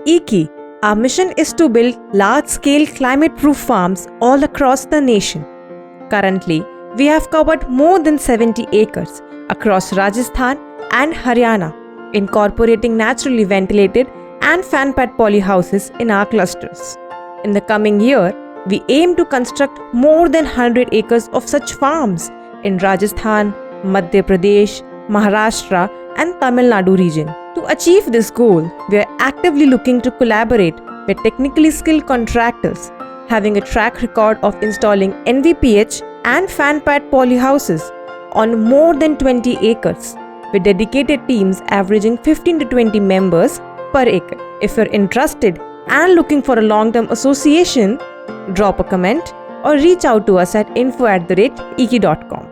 Eeki, our mission is to build large-scale climate-proof farms all across the nation. Currently, we have covered more than 70 acres across Rajasthan and Haryana, incorporating naturally ventilated and Fan-Pad polyhouses in our clusters. In the coming year, we aim to construct more than 100 acres of such farms in Rajasthan, Madhya Pradesh, Maharashtra and Tamil Nadu region. To achieve this goal, we are actively looking to collaborate with technically skilled contractors having a track record of installing NVPH and Fan-Pad polyhouses on more than 20 acres, with dedicated teams averaging 15 to 20 members per acre. If you're interested and looking for a long-term association, drop a comment or reach out to us at info@eeki.com.